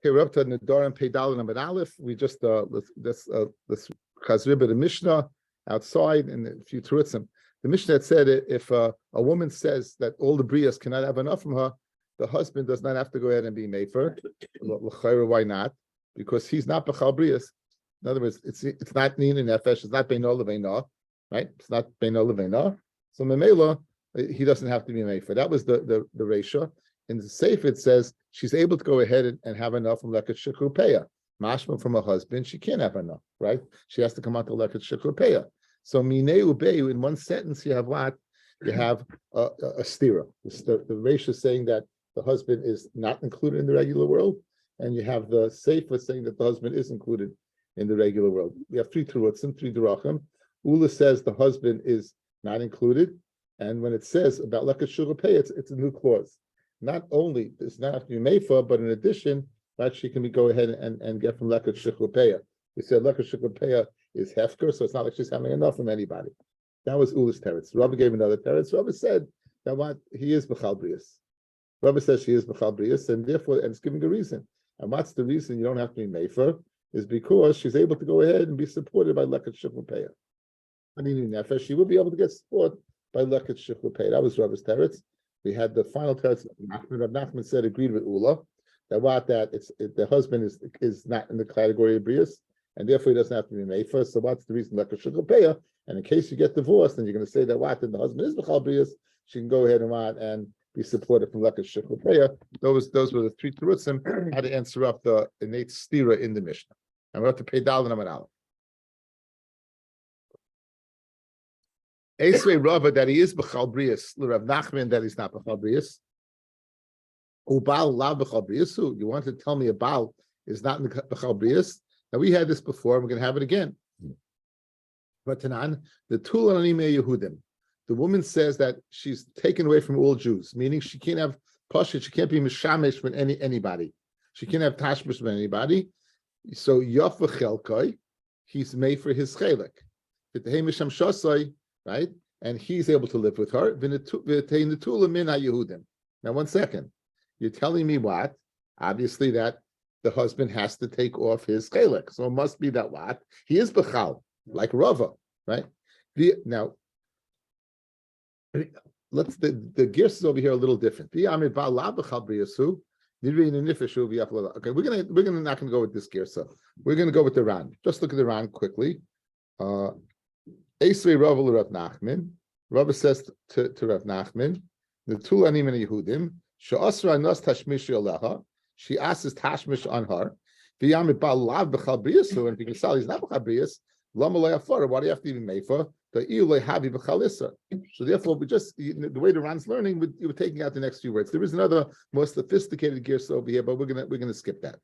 Here we're up to Nedarim Peidal number Aleph. We just let's Chazribah the Mishnah outside and a few Terutzim. The Mishnah had said if a woman says that all the brias cannot have enough from her, the husband does not have to go ahead and be mefer. Why not? Because he's not b'chal brias. In other words, it's not nina nefesh. It's not beino leveina, right? It's not beino leveina. So memela, he doesn't have to be mefer. That was the reisha. In the Sefer it says she's able to go ahead and have enough from leket shekupeya. Mashma from her husband, she can't have enough, right? She has to come out to leket shekupeya. So mineu beyu, in one sentence you have what? You have a stira. The reisha is saying that the husband is not included in the regular world, and you have the Sefer saying that the husband is included in the regular world. We have three terutzim, three derachim. Ula says the husband is not included, and when it says about leket shekupeya, it's a new clause. Not only does not have to be mefer, but in addition, right, she can go ahead and get from leket shekupeya. We said leket shekupeya is hefker, so it's not like she's having enough from anybody. That was Ula's teretz. Rabbi gave another teretz. Rabbi said that what he is b'chal brias. Rabbi says she is b'chal brias, and therefore, and it's giving a reason. And what's the reason you don't have to be mefer? Is because she's able to go ahead and be supported by leket shekupeya. I mean, nefesh, she would be able to get support by leket shekupeya. That was Rabbi's teretz. We had the final teretz. Rabbi Nachman said agreed with Ula that the husband is not in the category of brias, and therefore he doesn't have to be mefer. So what's the reason leket shekupeya? And in case you get divorced, and you're going to say that then the husband is b'chal brias, she can go ahead and be supported from leket shekupeya. Those were the three terutzim how to answer up the innate stira in the Mishnah. And we're up to Peidal and Amal. Esrei Rava that he is b'chal brias, Rav Nachman that he's not b'chal brias. Ubal lav b'chal brias. You want to tell me a Baal is not in the b'chal brias? Now we had this before, and we're going to have it again. But Tanan, the Tul Anime Yehudim. The woman says that she's taken away from all Jews, meaning she can't have pashut, she can't be mishamesh with anybody. She can't have tashmish with anybody. So Yafa Chelkai, he's made for his chelik. Right? And he's able to live with her. Now, 1 second. You're telling me what? Obviously, that the husband has to take off his chelik. So it must be that what? He is b'chal, like Rava, right? Now, the gears is over here a little different. Okay, we're gonna not gonna go with this gear, so we're gonna go with the Ran. Just look at the Ran quickly. Esrei Rava Rav Nachman. Rava says to Rav Nachman, the Tulanim and Yehudim, she'asra nas tashmish aleha. She asks tashmish on her. V'yamid ba'alav b'chal briyasu, and if you can sell, he's not b'chal briyas. Lama le'afar. Why do you have to even mefer? The iu le'havi b'chal isra. So therefore, the way the Ran's learning, you were taking out the next few words. There is another more sophisticated gear over here, but we're gonna skip that.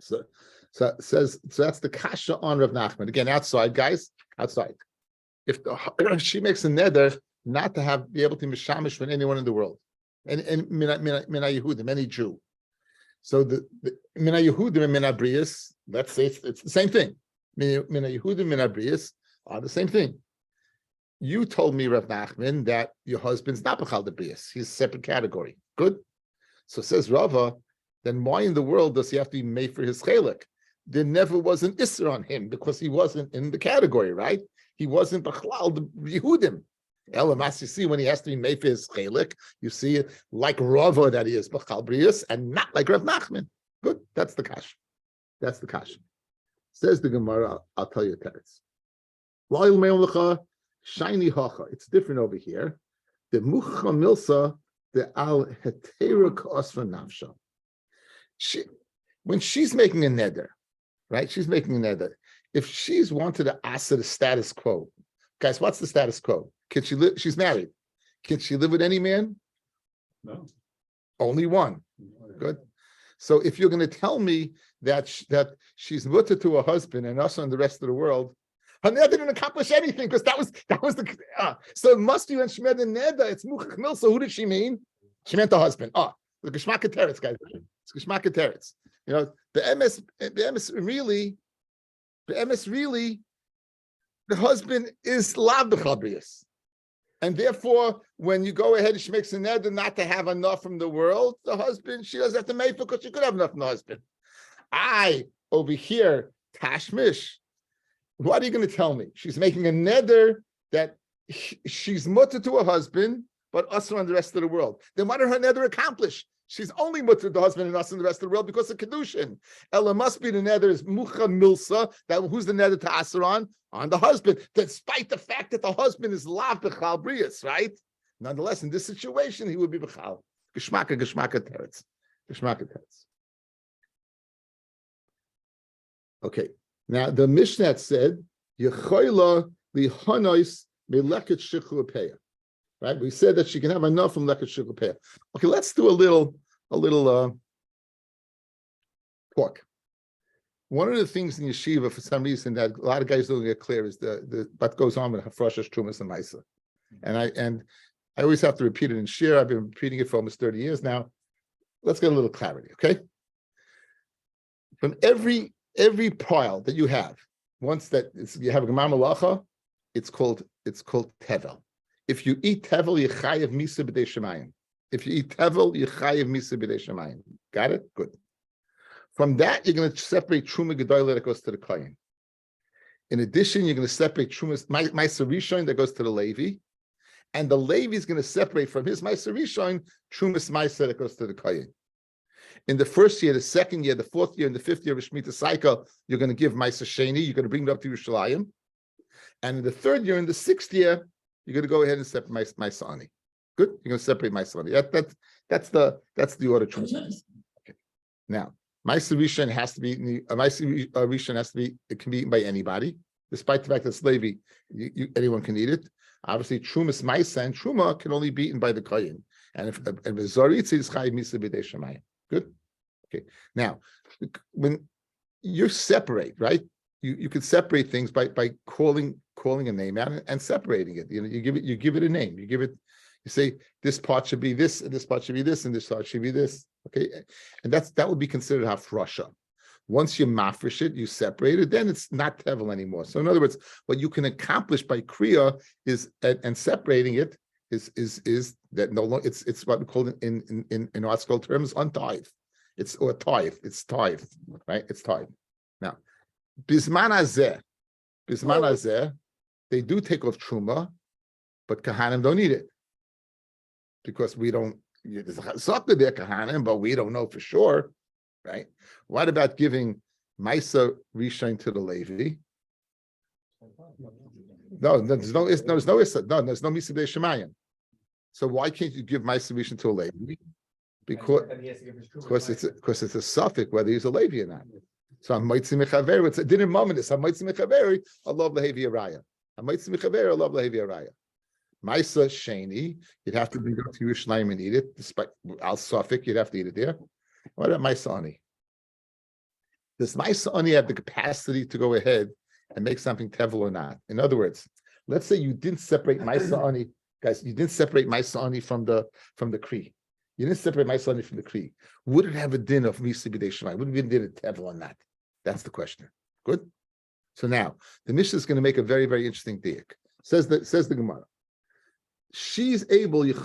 So that's the kasha on Rav Nachman. Again, outside, guys, outside. If she makes a neder not to be able to mishamish with anyone in the world, and mina Yehudim, any Jew. So the mina Yehudim and mina brias, let's say it's the same thing. Mina Yehudim, mina brias are the same thing. You told me, Rav Nachman, that your husband's not b'chal the brias; he's a separate category. Good. So says Rava, then why in the world does he have to be made for his chelik? There never was an isser on him because he wasn't in the category, right? He wasn't b'chlal the Yehudim. Elamas, you see, when he has to be made for his chelik, you see it like Rava that he is b'chal brias, and not like Rav Nachman. Good, that's the kash. That's the kash. Says the Gemara, I'll tell you teretz. La'il me'om lecha shiny hacha. It's different over here. The mucha milsa the al hetera ka'asra nafsha. When she's making a neder, right? She's making a neder. If she's wanted to asa the status quo, guys, what's the status quo? Can she live? She's married. Can she live with any man? No. Only one. Good. So if you're going to tell me that she's mutter to her husband and us and the rest of the world, her neder didn't accomplish anything because that was the. So it must be when she made the neder. It's muchach mil. So who did she mean? She meant the husband. The geshmak teretz, guys. It's geshmak teretz. You know, the MS really, the husband is lav b'chal brias. And therefore, when you go ahead and she makes a neder not to have enough from the world, the husband, she doesn't have to make because she could have enough from the husband. Over here, tashmish. What are you going to tell me? She's making a neder that she's mutter to her husband, but us on the rest of the world. Then what did her neder accomplish? She's only mutter to the husband and us and the rest of the world because of kedushin. Ella must be the neder is mucha milsa. That who's the neder to aser on the husband, despite the fact that the husband is lav b'chal brius, right? Nonetheless, in this situation, he would be b'chal. Geschmaka teretz. Geschmaka teretz. Okay. Now the Mishnah said yechoila lihonos meleket shichu peya. Right? We said that she can have enough from leket shichu peya. Okay, let's do a little talk. One of the things in yeshiva, for some reason, that a lot of guys don't get clear is the what goes on with hafrashas, trumas, and maisa. And I always have to repeat it in shir. I've been repeating it for almost 30 years now. Let's get a little clarity, okay? From every pile that you have, once that you have a gemar malacha, it's called tevel. If you eat tevel, you chayev misa b'dei shemayim. If you eat tevel, you chayev misa b'dei shemayim. Got it? Good. From that, you're going to separate truma gedolah that goes to the kohen. In addition, you're going to separate truma ma'aser rishon that goes to the Levi, and the Levi is going to separate from his ma'aser rishon trumas ma'aser that goes to the kohen. In the first year, the second year, the fourth year, and the fifth year of the Shemitah cycle, you're going to give ma'aser sheni. You're going to bring it up to Yerushalayim, and in the third year, and the sixth year, you're going to go ahead and separate ma'aser ani. Good. You're going to separate ma'aser ani. That's the order. Okay. Now. Ma'aser rishon has to be rishon has to be. It can be eaten by anybody, despite the fact that it's Levi. Anyone can eat it. Obviously, trumas ma'aser and truma can only be eaten by the kohen. And if zoritz is chayiv misa b'dei shemayim. Good. Okay. Now, when you separate, right? You can separate things by calling a name out and separating it. You give it a name. You say this part should be this, and this part should be this, and this part should be this. Okay, and that would be considered hafrasha. Once you mafresh it, you separate it, then it's not tevel anymore. So in other words, what you can accomplish by kriya is and separating it is that no longer it's what we call in our school terms untithe. It's tithe. It's tithe, right? It's tithe. Now, bisman hazeh, they do take off truma, but kahanim don't eat it because we don't. There's a chazaka there, kahanim, but we don't know for sure, right? What about giving ma'aser rishon to the Levi? No, there's no misa b'dei shemayim. So why can't you give ma'aser rishon to a Levi? Because it's a suffix whether he's a Levi or not. So I'm moitzi mechaver. It's a dinner moment. I'm moitzi mechaver. I love lehevi araya. I'm moitzi mechaver. I love lehevi araya. Ma'aser sheni, you'd have to bring it up to Yerushalayim and eat it. Despite al suffix, you'd have to eat it there. What about ma'aser ani? Does ma'aser ani have the capacity to go ahead and make something tevel or not? In other words, let's say you didn't separate ma'aser ani, guys. You didn't separate ma'aser ani from the kri. You didn't separate ma'aser ani from the kri. Would it have a din of misa b'dei shemayim? Would it be a tevel or not? That's the question. Good. So now the Mishnah is going to make a very, very interesting diak. Says the Gemara. She's able, she's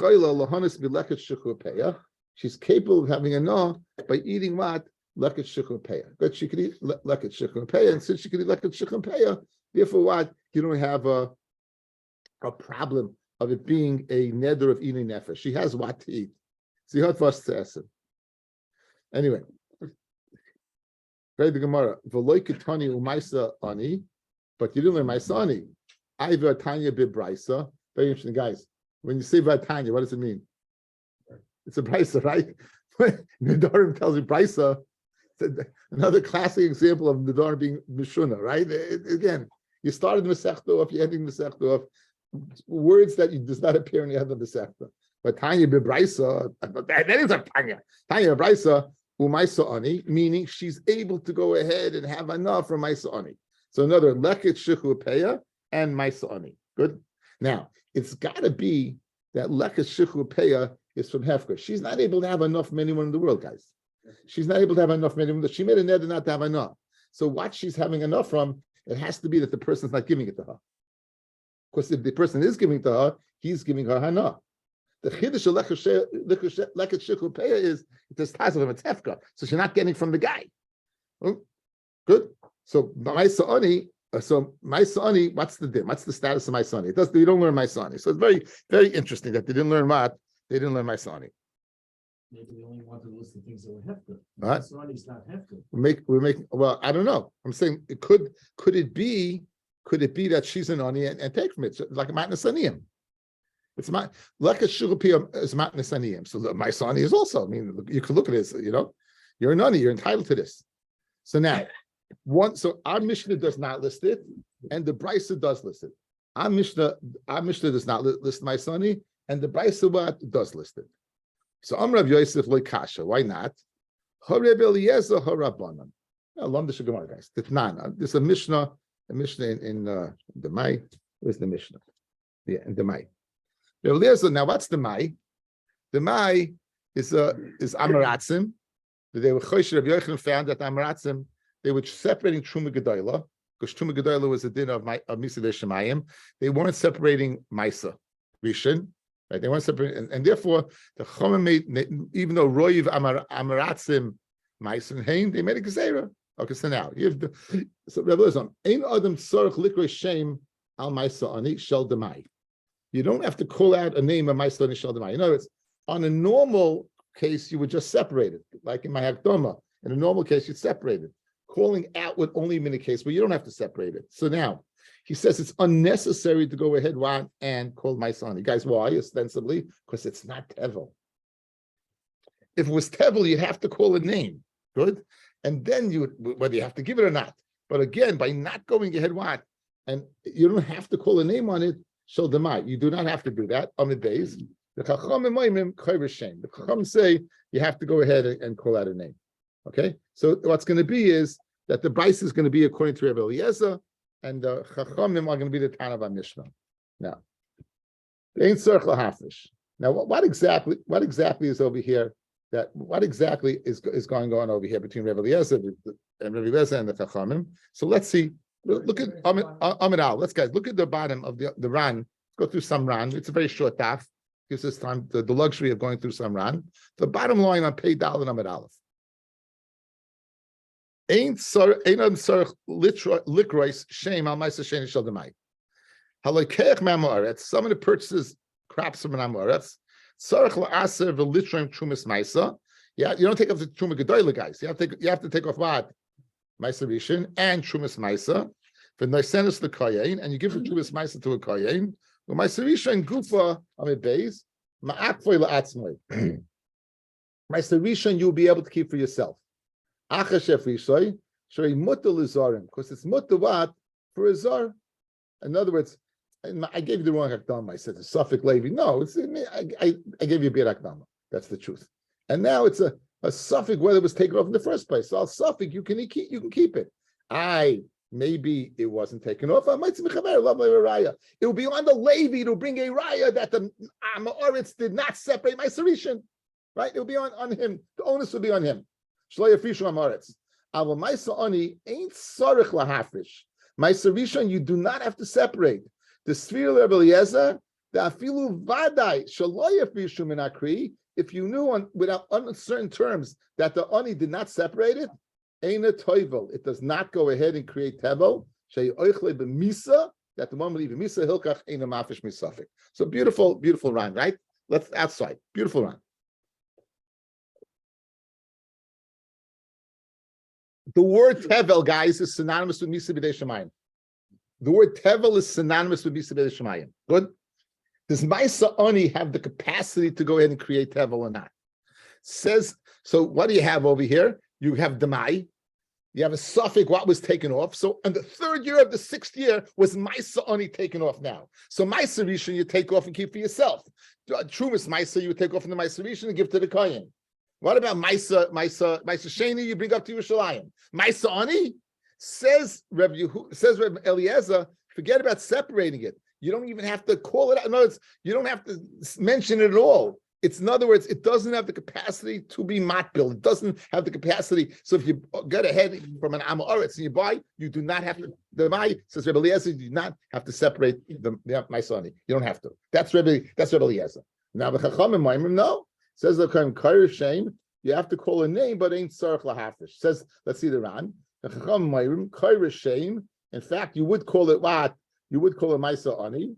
capable of having a no by eating what? Leket shechur peya. But she could eat leket shechur peya, and since she could eat leket shechur peya, therefore what? You don't have a problem of it being a neder of eating nefesh. She has what to eat. Zihat vas te'esim. Anyway, read the Gemara. V'loy ketani u'maisa ani, but you didn't learn maisa ani. Aiva tanya bibraisa. Very interesting, guys. When you say Vatanya, what does it mean? It's a brisa, right? Nedarim tells you brisa. Another classic example of Nedarim being mishuna, right? Again, you started the Masechta off, you're ending the Masechta off. Words that does not appear in the end of the Masechta. But Tanya bebraisa, that is a Tanya. Tanya bebraisa umaisa ani, meaning she's able to go ahead and have enough from maisa ani. So another leket shichu peya and maisa ani. Good. Now, it's got to be that leket shichu peya is from Hefker. She's not able to have enough from anyone in the world, guys. She's not able to have enough from anyone. She made a neder not to have enough. So what she's having enough from, it has to be that the person's not giving it to her. Because if the person is giving it to her, he's giving her hana. The chiddush of leket shikul peya is it does ties of a tefka, so she's not getting from the guy. Oh, good. So my sa'ani. So my sa'ani, what's the dim? What's the status of my sa'ani? It does. They don't learn my sa'ani. So it's very, very interesting that they didn't learn what they didn't learn my sa'ani. Maybe they only wanted to list the things that were hefker. Right. Sa'ani's not hefker. We're making. Well, I don't know. I'm saying it could it be that she's an ani and take from it like a matnas aniyim? It's my like a shulapiyam is matnas aniyim. So my sa'ani is also. I mean, you can look at this. You know, you're an ani. You're entitled to this. So now. So our Mishnah does not list it, and the Brisa does list it. Our Mishnah does not list my sani, and the Brisa does list it. So Rav Yosef loy kasha. Why not? Hareb Eliezer harabanan. Lom the Gemara, guys. This is a Mishnah in the Mai. Where's the Mishnah? Yeah, in the Mai. Eliezer. Now, what's the Mai? The Mai is Amaratzim. They were Choshe Rabbi Yochanan found that Amaratzim. They were separating Truma Gedola, because Truma Gedola was a din of Misa Shemayim. They weren't separating Maisa Rishon, right? They weren't separating, and therefore the Chomim made, even though Roiv Amaratzim Maisa and Hain, they made a Gezerah. Okay, so now you have so Rebbe Lizon, Ein Adam Tzorach Likro Shem Al Maisa Ani Shel Demai. You don't have to call out a name of Maisa Ani Shel Demai. You know, it's on a normal case you would just separate it, like in my Hakdama. In a normal case, you'd separate it. Calling out would only be in a case where you don't have to separate it. So now he says it's unnecessary to go ahead and call my son. You guys, why? Ostensibly, because it's not Tevel. If it was Tevel, you'd have to call a name. Good. And then you would, whether you have to give it or not. But again, by not going ahead, and you don't have to call a name on it, shel demai. You do not have to do that on the days. The Chacham say you have to go ahead and call out a name. Okay, so what's going to be is that the Bryce is going to be according to Rabbi Eliezer, and the Chachamim are going to be the Tanav Mishnah. Now, ain't circle hafish. Now, what exactly is over here? What exactly is going on over here between Rabbi Eliezer and Rabbi Eliezer and the Chachamim? So let's see. Look at Amid Al. Let's guys look at the bottom of the Ran. Go through some Ran. It's a very short daf. Gives us time the luxury of going through some Ran. The bottom line on Pei Dal and Amid Aleph. Ain't likrois shame al ma'aser sheni shel demai. Halakech ma'amoretz. Someone who purchases crops from an amoretz. Tzarich la'aser v'litroim trumas ma'aser. Yeah, you don't take off the truma gedola, guys. You have to take off what ma'aser rishon and trumas ma'aser. V'noisenes l'koyin, and you give the trumas ma'aser to a koyin. V'ma'aser rishon gufa amid beis ma'akvoy la'atzmoi. Ma'aser rishon you'll be able to keep for yourself. Because it's mutter what for a zar. In other words, I gave you the wrong akdama. I said the Suffolk Levi. No, I gave you a bit akdama. That's the truth. And now it's a Suffolk whether it was taken off in the first place. So I'll Suffolk you can keep it. Maybe it wasn't taken off. It will be on the Levi to bring a raya that the Amoritz did not separate my Sarishan. Right? It will be on him. The onus will be on him. Shlo yafrishu amaretz. Aval ma'isa ani ain't sarich lahafrish. Ma'isa rishon you do not have to separate. The Sfir Rebbe Eliezer, the afilu vadai shlo yafrishu min akri. If you knew without uncertain terms that the ani did not separate it, ain't a toivel. It does not go ahead and create tevel. Shei oichle b'misa that the moment even misa hilkach ain't a mafish misafik. So beautiful run, right? Let's outside. Beautiful run. The word tevel, guys, is synonymous with misa b'dei shemayim. The word tevel is synonymous with misa b'dei shemayim. Good. Does Maisa Ani have the capacity to go ahead and create tevel or not? Says so. What do you have over here? You have demai. You have a suffix. What was taken off? So, in the third year of the 6th year was Maisa Ani taken off now. So Maisa Rishon you take off and keep for yourself. Trumas Maisa you take off from the Maisa Rishon and give to the Kohen. What about Maisa Sheni? You bring up to Yerushalayim. Maisa Ani says Rabbi Eliezer. Forget about separating it. You don't even have to call it out. No, you don't have to mention it at all. It's, in other words, it doesn't have the capacity to be matbil. It doesn't have the capacity. So if you get ahead from an Amoritz and you buy, you do not have to. The buy says Rabbi Eliezer, you do not have to separate my son. You don't have to. That's Rabbi Eliezer. Now the Chachamim Maimrim, no. Says the Kair Shem, you have to call a name, but ain't Sarach Lahafish. Says, let's see the Ran. The Chachamim Maimrim, Kair Shem. In fact, you would call it what? You would call it Maisa Ani.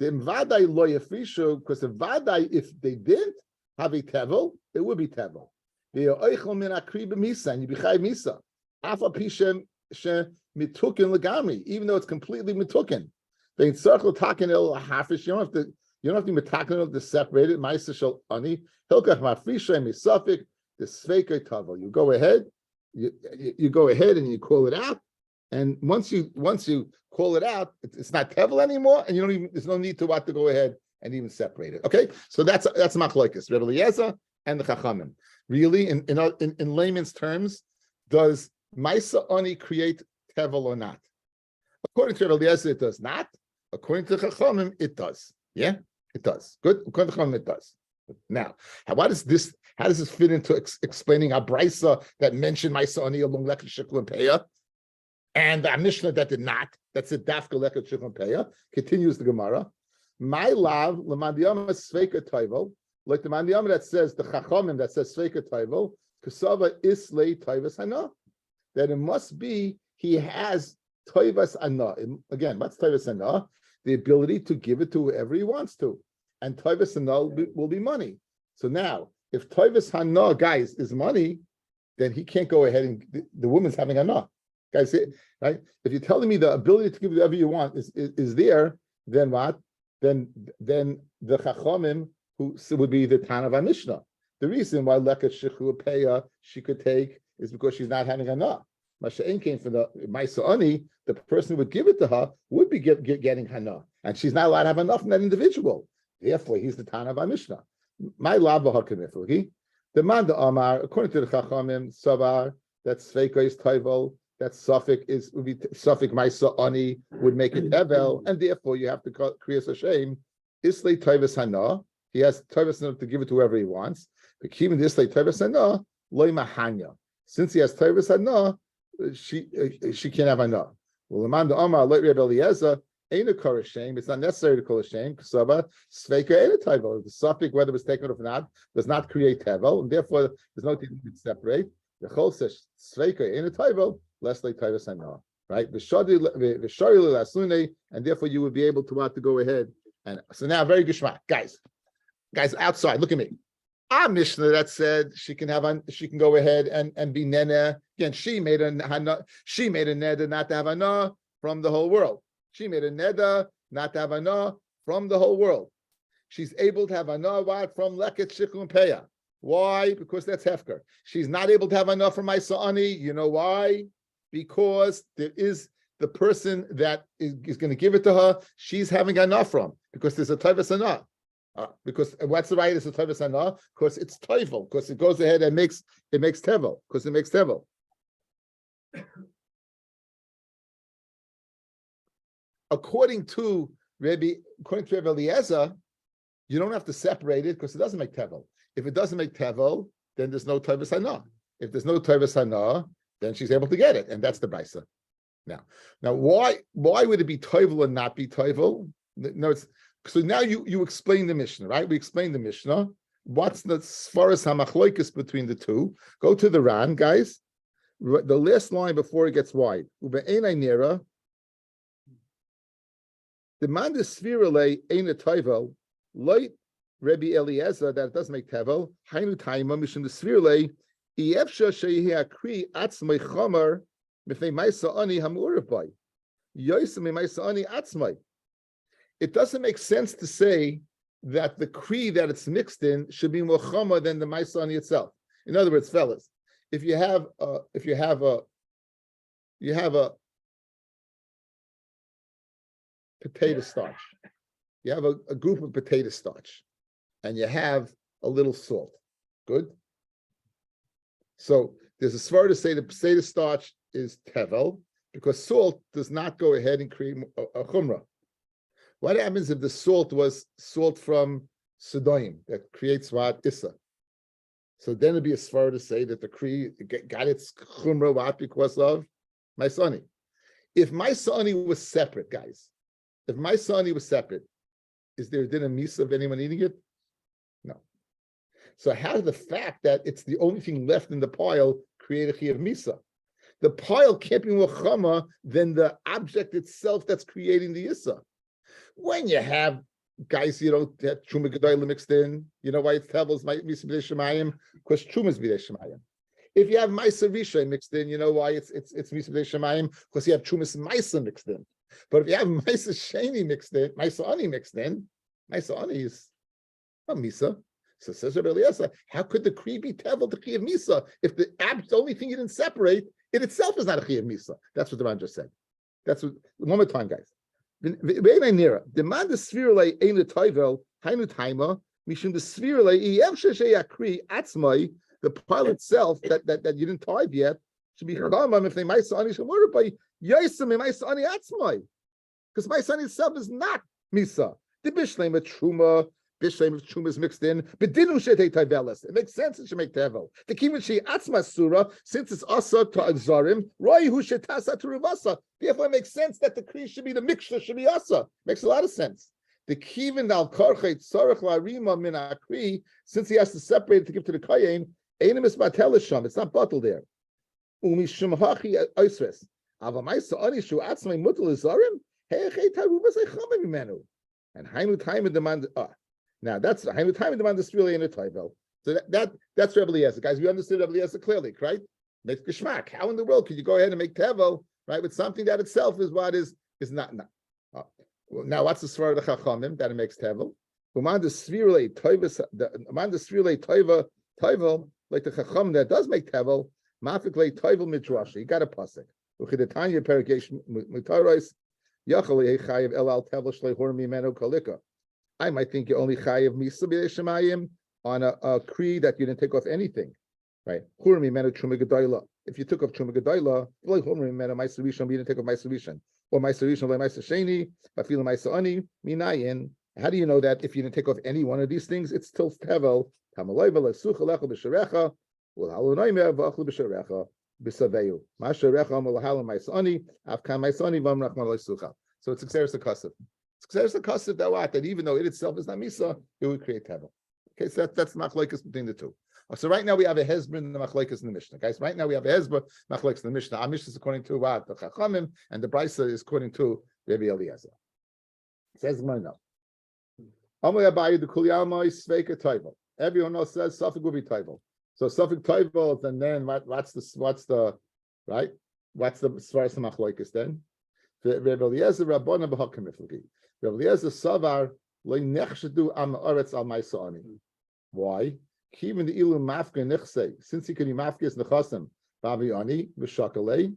The Vadai lo yafrishu, because the Vadai, if they didn't have a tevel, it would be tevel. The oichel min akri b'misa, and you be chay misa. Afa pishem she mitukin legami, even though it's completely mitukin. They circle takin el hafish. You don't have to be mitakin to separate it. Maisa shel ani hilkach mafrisha misafik the sveikei tevel. You go ahead, you go ahead and you call it out. And once you call it out, it's not tevel anymore, and there's no need to go ahead and even separate it. Okay, so that's machlokes Rabbi Eliezer and the Chachamim. Really, in layman's terms, does Maisa Ani create tevel or not? According to Rabbi Eliezer, it does not. According to the Chachamim, it does. Yeah, it does. Good. According to the Chachamim, it does. Now, how does this fit into explaining a brisa that mentioned Maisa Ani along Lekha Shikul and Peah? And the Mishnah that did not, that's a dafka leket shulchan peah, continues the Gemara. My love, lemandiyama sveika toivel, like the mandiyama that says, the chachamim that says sveika toivel, kasava islay toivas hana, that it must be, he has toivas hana. Again, what's toivas hana? The ability to give it to whoever he wants to. And toivas hana will be money. So now, if toivas hana, guys, is money, then he can't go ahead and, the woman's having hana. Guys, right? If you're telling me the ability to give whatever you want is there, then what? Then the Chachamim who would be the Tanav Mishnah. The reason why Leket Shechua Peya she could take is because she's not having enough. Masha'en came from the Maisa Ani, the person who would give it to her would be getting Hana, and she's not allowed to have enough from that individual. Therefore, he's the Tanav Mishnah. My lava hakamiflugi. The man the Amar, according to the Chachamim, Savar, that Sveika is Toivel. That suffix would be suffix Maisa Ani would make it Evel, and therefore you have to create a shame. Islay Taivas Hana, he has Taivas Hana to give it to whoever he wants. But keeping this Islay Taivas Hana, Loy Mahanya. Since he has Taivas Hana, she can't have Hana. Well, Amanda Omar, Loy Rabbi Eliezer, ain't a kor shame. It's not necessary to call a shame. Ksaba Sveika ain't a Taivel. The suffix, whether it's taken or not, does not create Tevel, and therefore there's no need to separate. The Chol says Sveika ain't a Taivel. Less like Taivas Hana, right? And therefore you would be able to go ahead and so now very gishmak, guys outside. Look at me. Our Mishnah that said she can go ahead and be nene. Again, she made a neder not to have hana from the whole world. She made a neder not to have hana from the whole world. She's able to have hana from leket shikul and peya. Why? Because that's hefker. She's not able to have hana from my sa'ani. You know why? Because there is the person that is going to give it to her, she's having enough from, because there's a Taivas Hana. Because what's the right? It's a Taivas Hana, because it's Toivel, because it goes ahead and makes Tevel, because it makes Tevel. According to Rabbi Eliezer, you don't have to separate it because it doesn't make Tevel. If it doesn't make Tevel, then there's no Taivas Hana. If there's no Taivas Hana, then she's able to get it, and that's the brisa. Now, why would it be toivel and not be toivel? No, so now you explain the Mishnah, right? We explained the Mishnah. What's the svaras hamachloikis between the two? Go to the Ran, guys. The last line before it gets wide. Ube'enai nira. The man the svirale ain't a toivel. Light Rabbi Eliezer that it doesn't make tevel. Hainu taima mishum the svirale. It doesn't make sense to say that the kri that it's mixed in should be more chama than the maisani itself. In other words, fellas, if you have a potato starch, you have a group of potato starch, and you have a little salt. Good. So there's a svar to say the potato starch is tevel because salt does not go ahead and create a chumrah. What happens if the salt was salt from Sedoim, that creates what? Issa. So then it'd be a svara to say that the Kri got its chumrah what because of my sonny. If my sonny was separate, guys, if my sonny was separate, is there a din of misa of anyone eating it? No. So how does the fact that it's the only thing left in the pile create a chi of misa? The pile can't be more chama than the object itself that's creating the issa. When you have guys, that truma gedoyla mixed in, you know why it's tevels might be b'dei shemayim? Because truma is b'dei shemayim. If you have ma'aser rishay mixed in, you know why it's misa b'dei shemayim? Because you have trumas ma'aser mixed in. But if you have ma'aser sheni mixed in, ma'aser ani mixed in, ma'aser ani is not misa. So says Rabbi Eliezer, how could the kri be tevel to chi of misa if the only thing you didn't separate, it itself is not a chi of misa? That's what the man just said. That's what. One more time, guys. Demand the spherule ein toivel hainu taima mishum the spherule iev sheshei akri atzmai, the pile itself that you didn't tithe yet should be chamam if they ma'aser ani shemura by yosem ma'aser ani atzmai, because ma'aser ani itself is not misa. The bishleim a truma. Bishleim of truma is mixed in, but didn't shetei taiveles. It makes sense it should make tevel. The kivin she atzma surah, since it's asa to zarim, roi hu shetasa to rivasa. Therefore, it makes sense that the kri should be the mixture should be asa. Makes a lot of sense. The kivin al karchet tzarich larima min akri, since he has to separate it to give to the kayin, einim is batelisham. It's not bottled there. Umishum hachi oisres. Avamaisa ani shu atzmai mutal zarim. Hei taruvas echamim mimenu. And hainu time demand. Now that's the time of demand is really in a taivel. So that's Rabbi Eliezer. Guys, we understood Rabbi Eliezer clearly, right? Makes geschmack. How in the world could you go ahead and make tevel, right, with something that itself is what is not. Now what's the svara of the chachamim that it makes tevel? Uman the svirle toivel like the chacham that does make tevel. Mafikle toivel midrash. You got a pasuk. Uchidetanya perigation mutaros yachali chayiv elal tevel shlei hormi menu kolika. I might think you only chayiv misa b'dei shemayim on a kri that you didn't take off anything, right? Hurmi menu truma gedoyla. If you took off truma gedoyla, like hurmi menu ma'aser rishon, you didn't take off ma'aser rishon, or ma'aser rishon like ma'aser sheni, b'filu ma'aser ani minayin. How do you know that if you didn't take off any one of these things, it's still tevel? Tamalayva lesucha lecha b'sherecha, ulhalunoyme v'achlu b'sherecha b'saveyu. Ma'asherecha mulahal ma'aser ani, afkan ma'aser ani v'amrach ma'aser. So it's exeris akasiv. There's a custom that even though it itself is not misa, it would create tevel. Okay, so that's machlokes between the two. So right now we have a hezbollah in the machlokes in the Mishnah. Guys, right now we have a hezbollah machlokes in the Mishnah. Our Mishnah is according to what the Chachamim, and the Brisa is according to Rabbi Eliezer. It says no. Everyone else says suffix will be tevel. So suffix tevel, and then what's the right? What's the svaras machlokes then? Rabbi Eliezer Rabbana b'hakim miflagi. Rabbi Eliezer savar lo nechshadu am aretz al ma'asani. Why? Even the ilu mafka nechse, since he can be mafkes nechasim bavi ani v'shakalei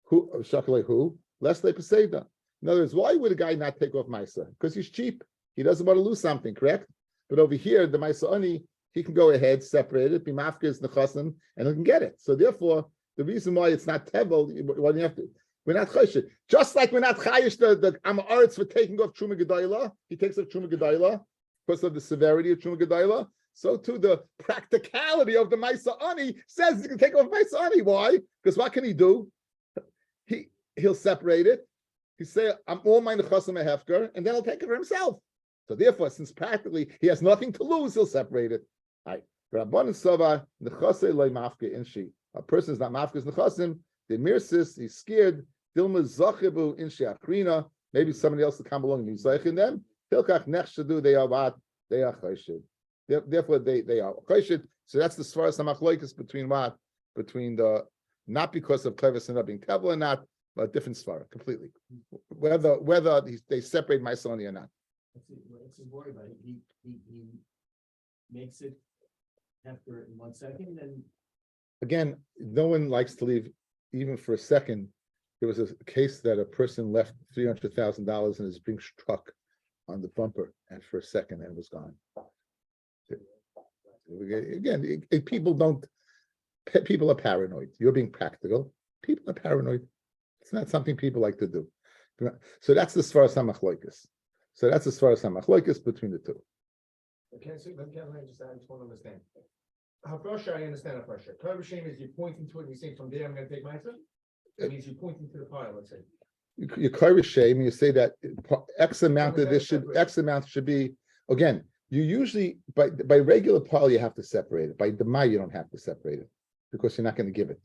who lest they peseda. In other words, why would a guy not take off ma'asa? Because he's cheap. He doesn't want to lose something, correct? But over here, the ma'asa ani, he can go ahead, separate it, be mafkes nechasim, and he can get it. So therefore, the reason why it's not tevel, why do you have to? We're not chayish. Just like we're not chayish the Amaretz for taking off Truma Gedayla. He takes off Truma Gedayla because of the severity of Truma Gedayla. So too the practicality of the Maisa Ani says he can take off Maisa Ani. Why? Because what can he do? He'll separate it. He say, I'm all my nechasim hefker, and then he'll take it for himself. So therefore, since practically he has nothing to lose, he'll separate it. Right. Rabban Sava nechase loy mafke inshi. A person is not mafkes nechasim. The mirsis, he's scared. Dilma zachibu in she'akrina. Maybe somebody else will come along and he's in them. Hilkach nechshadu, they are what? They are chayshid. Therefore, they are chayshid. So that's the svaras hamachloikis between what? Between the, not because of clever sin being tevel or not, but a different svara completely. Whether they separate my son or not. It's a worry about it. He makes it after 1 second, and again, no one likes to leave even for a second. There was a case that a person left $300,000 in his big truck on the bumper, and for a second, and was gone. Again, people are paranoid. You're being practical. People are paranoid. It's not something people like to do. So that's the svaras hamachloikis. So that's the svaras hamachloikis between the two. Okay, so let me just I just want to understand. Hafrasha, I understand Hafrasha. Kavashim is you're pointing to it and you're saying from there I'm going to take my son. That means you're pointing to the pile, let's say. You carve shame, you say that X amount of this should X amount should be again. You usually by regular pile you have to separate it. By demai you don't have to separate it because you're not going to give it.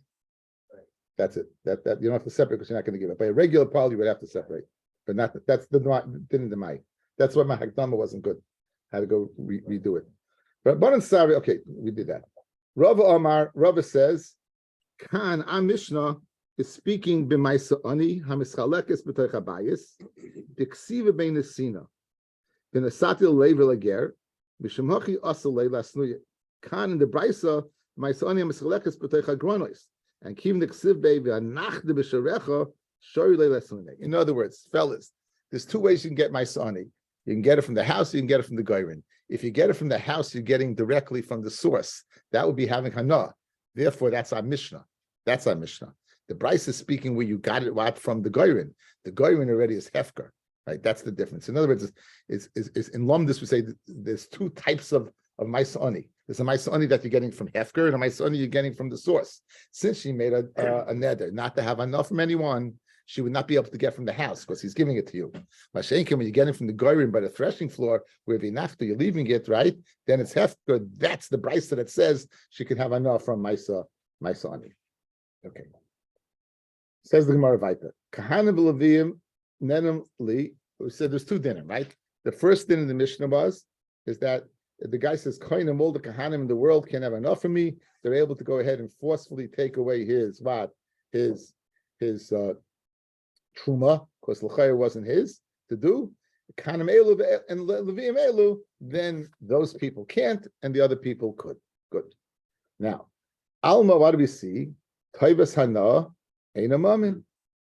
Right. That's it. That you don't have to separate because you're not going to give it. By a regular pile you would have to separate, but not that's the didn't demai. That's why my hakdama wasn't good. Had to go redo it. But Baran Sari, okay, we did that. Rava Omar, Rava says, Khan Am Mishnah is speaking b'maisa ani hamischalekes b'toich habayis diksiva bein nesina v'nesatil leiver lager mishum hachi asal leila snuya. Khan in the brisa maisa ani hamischalekes b'toich hagronos and kim diksiv bei v'anachde b'sharecha shori leila snuya. In other words, fellas, there's two ways you can get maisa ani. You can get it from the house, you can get it from the goyrin. If you get it from the house, you're getting directly from the source. That would be having hana. Therefore, that's our Mishnah. That's our Mishnah. The Bryce is speaking where you got it from the goyrin. The goyrin already is hefker, right? That's the difference. In other words, is in Lumdis we say there's two types of maisani. There's a maisani that you're getting from hefker and a maisani you're getting from the source. Since she made a neder not to have enough from anyone, she would not be able to get from the house because he's giving it to you. Mashenkin, when you're getting from the goyrim by the threshing floor, where vinachta, you're leaving it, right? Then it's hefker. That's the brisa that says she can have enough from maisa ani. Okay. Says the Gemara Vaita. Kahana b'levim nenem li. We said there's two dinim, right? The first din in the Mishnah is that the guy says, Koinim, all the Kahanim in the world can't have enough of me. They're able to go ahead and forcefully take away his truma, because l'chayr wasn't his to do. Kahanim elu and levim elu, then those people can't, and the other people could. Good. Now, Alma, what do we see? Toivas hana ain't a mummy,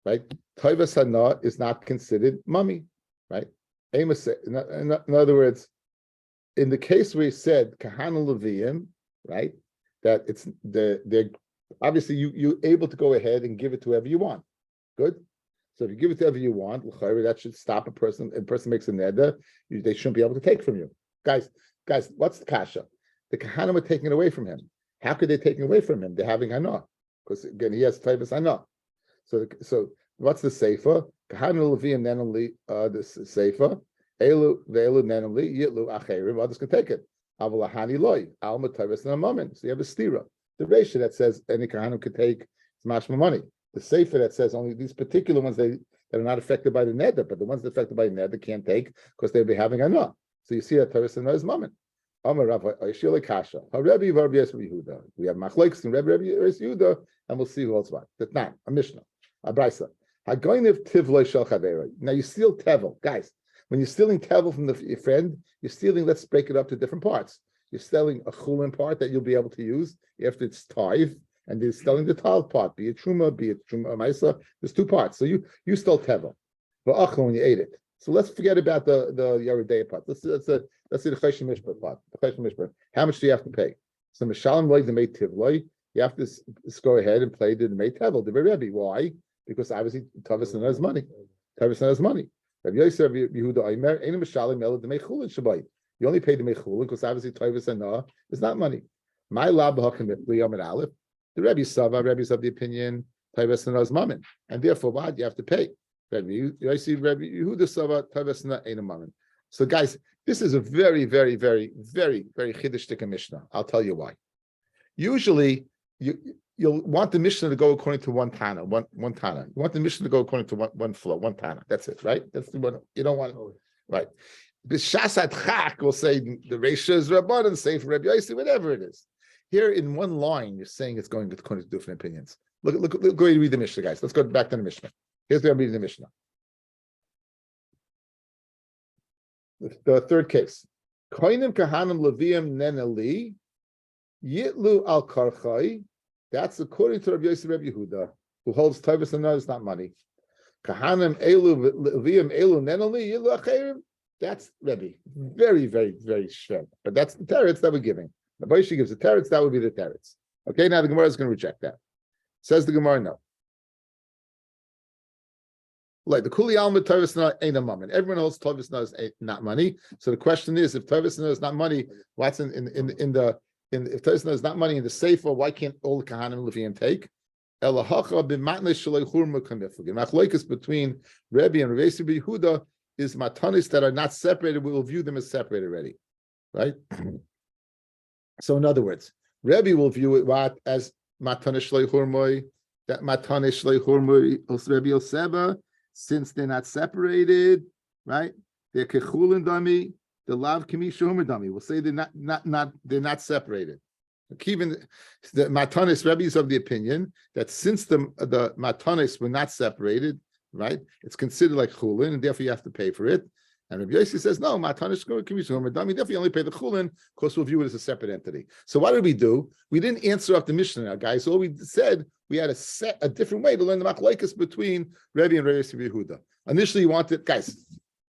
right? Toivas hana is not considered mummy, right? In other words, in the case where he said kahana levim, right? That it's they're obviously you're able to go ahead and give it to whoever you want. Good. So if you give it to whoever you want, that should stop a person. A person makes a neder, they shouldn't be able to take from you. Guys, what's the kasha? The kahanim are taking it away from him. How could they take it away from him? They're having hana. Because again, he has taivas hana. So what's the sefer? Kahanim levim nenali the sefer. Elu ve'elu nenali yitlu acherim. Others can take it. Avalahani loy alma taivas in a moment. So you have a stira. The ratio that says any kahanim could take mashma money. The sefer that says only these particular ones that are not affected by the neder, but the ones that are affected by the neder can't take because they'll be having hana. So you see that taivas in his moment. Amar Rav Aishila Kasha. Rabbi Rabbi Yehuda. We have machlokes and Rabbi Yehuda, and we'll see who else what. That's not a Mishnah, a brisa. Hagoynev tivloi shel chavera. Now you steal tevel, guys. When you're stealing tevel from your friend, you're stealing. Let's break it up to different parts. You're stealing a chulin part that you'll be able to use after it's taiv, and you're stealing the tal part, be it truma, be it truma maisa. There's two parts. So you stole tevel, but when you ate it. So let's forget about the Yeridei part. Let's see the Chayshim Mishpat part. The Chayshim Mishpat. How much do you have to pay? So Mishalim Loy the Meit Tivloy. You have to go ahead and play the Meit Tevel, the Rebbe. Why? Because obviously Tavis has money. Tavis has money. Rabbi Yosef Yehuda Aimer Ein Mishalim Ela the Meit Chulin Shabbai. You only pay the Meit Chulin because obviously Tavis and is not money. My lab hakim Liyam and Aleph. The Rebbe's of the opinion Tavis and is mammon, and therefore what you have to pay. So guys, this is a very, very, very, very, very chiddushtik Mishnah. I'll tell you why. Usually, you'll want the Mishnah to go according to one Tana, one Tana. You want the Mishnah to go according to one flow, one Tana. That's it, right? That's the one you don't want, right? B'shasat chak will say the ratio is Rabban and say for Rabbi Yossi, whatever it is. Here in one line, you're saying it's going according to different opinions. Look, go ahead and read the Mishnah, guys. Let's go back to the Mishnah. Here's where I'm reading the Mishnah. The third case. Koinim kahanim leviim neneli yitlu al karchai. That's according to Rabbi Yosef Rabbi Yehuda, who holds taivas and is not money. Kahanim elu leviim elu neneli yitlu acherim. That's Rabbi. Very, very, very shred. But that's the teretz that we're giving. The Baishi gives the teretz. That would be the teretz. Okay, now the Gemara is going to reject that. Says the Gemara, no. like the Kuli Alma Tavis ain't a moment. Everyone else Tavis is not money. So the question is, if Tavis is not money, what's if Tavis is not money in the sefer, why can't all the Kahanim Levian take? Machlokes between Rabbi and Rabbi Yehuda is matanis that are not separated. We will view them as separated already, right? So in other words, Rabbi will view it what as matanis shlei hurmoi. That matanis shlei hurmoi Rabbi Yoseba, since they're not separated, right? They're kechulin dami. The lav kamisha humer dami. We'll say they're not separated. Even the matanis, Rebbe is of the opinion that since the matanis were not separated, right, it's considered like chulin, and therefore you have to pay for it. And Rabbi Yossi says, no, matanis therefore you only pay the chulin, because we'll view it as a separate entity. So what did we do? We didn't answer up the Mishnah now, guys. All we said, we had a different way to learn the machlokes between Rabbi and Rabbi Yehuda. Initially, you wanted, guys,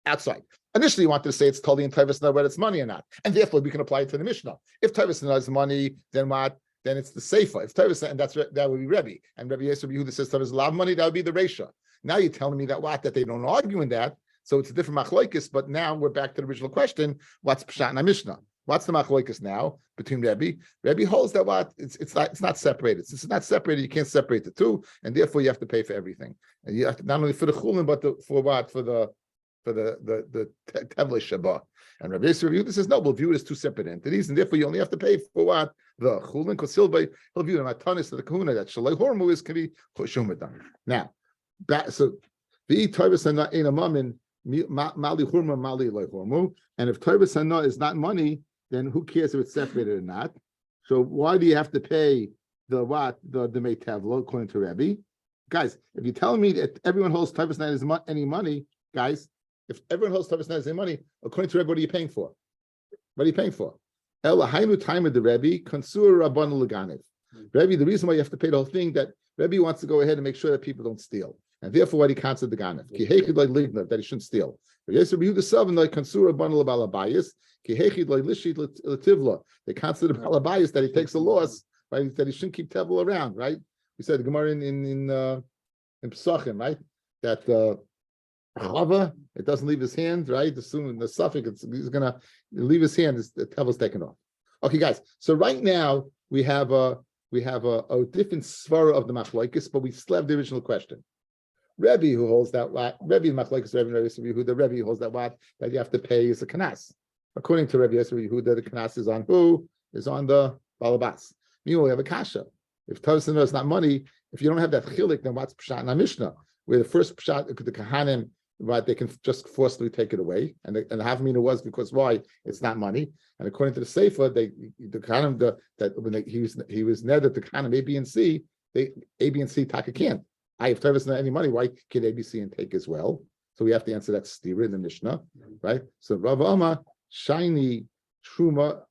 outside. Initially, you wanted to say it's totally in Tavis Nah whether it's money or not, and therefore we can apply it to the Mishnah. If Tavis Nah is money, then what? Then it's the Sefer. If Tavis Nah, and that would be Rebbe, and Rabbi Yehuda says Tavis Nah money, that would be the Reisha. Now you're telling me that that they don't argue in that, so it's a different machlokes. But now we're back to the original question: what's Pshat in Mishnah? What's the machlokes now between Rebbe? Rebbe holds that it's not separated. Since it's not separated, you can't separate the two, and therefore you have to pay for everything. And you have to, not only for the chulin, but for the Tevle Shabbat. And Rabbi Yehuda says, no, we'll view it as two separate entities, and therefore you only have to pay for what? The Chulin, because he'll view the Matanis of the Kahuna, that Shalai Hormu is can be Shumadan. Now, so the Tavis Hana ain't a mamin, Mali Hurma, Mali Loi Hormu, and if Tavis Hana is not money, then who cares if it's separated or not? So why do you have to pay the Mei Tevlo, according to Rabbi? Guys, if you're telling me that everyone holds Tavis Hana is any money, guys, if everyone holds Tavis Nah as their money, according to Rebbe, what are you paying for? What are you paying for? Elahainu time of the Rebbe, Konsur Rabban Leganev. Rebbe, the reason why you have to pay the whole thing, that Rebbe wants to go ahead and make sure that people don't steal. And therefore, what he counts as the Ganev. Kihechid like Lignav, that he shouldn't steal. Yes, Rebbe the seven like Konsur Rabban Lebalabayas, Kihechid like Lishit Lativla. They count to the Balabayas that he takes a loss, right? That he shouldn't keep Tevel around, right? We said the Gemara in Pesachim, right? That Chava, it doesn't leave his hand, right? Assuming the suffix, he's gonna leave his hand. The tavel's taken off. Okay, guys. So right now we have a different svara of the machlokes, but we still have the original question. Rebbe who holds that what? Rebbe machlokes Rebbe Yehuda. The Rebbe holds that what? That you have to pay is a kanas. According to Rebbe Yehuda, the kanas is on who? Is on the balabas. Meanwhile, we have a kasha. If Tavis is not money, if you don't have that chilik, then what's pshat in Mishnah? Where the first pshat, the kahanim, right, they can just forcibly take it away, and the Havamina was because why? It's not money, and according to the Sefer, he was netted the kind of A, B, and C. A, B, and C taka can't. If Tavis not any money, why can A, B, C, and take as well? So we have to answer that stira in the Mishnah, right? So Rav Amma shiny truma,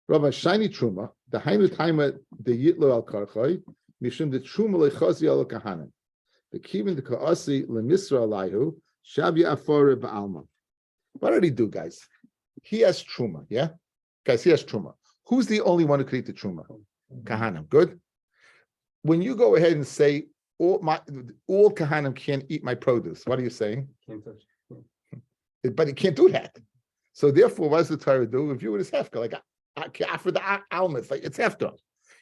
Rav shiny truma the hainu taima the yitlo al karchay mishum the truma lechazi al kahanim. The kivin the kaasi lemisra alayhu shabi afore ba'alma. What did he do, guys? He has truma, yeah, guys. He has truma. Who's the only one who could eat the truma? Kahanim. Good. When you go ahead and say all kahanim can't eat my produce, what are you saying? Can't touch. But he can't do that. So therefore, what does the Torah do? Review it as hefka, like after the almas, like it's hefka.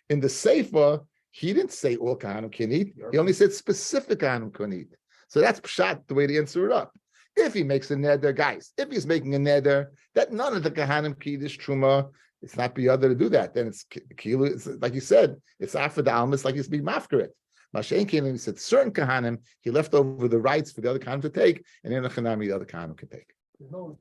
In the sefer, he didn't say all kahanim can eat. He only said specific kahanim can eat. So that's pshat, the way to answer it up. If he makes a neder, guys, if he's making a neder that none of the kahanim can eat this truma, it's not be other to do that. Then it's kilu. It's like you said, it's after the almas, like he's being mafkaret. Mashen came and he said certain kahanim he left over the rights for the other kahanim to take, and in the chanami the other kahanim can take. No,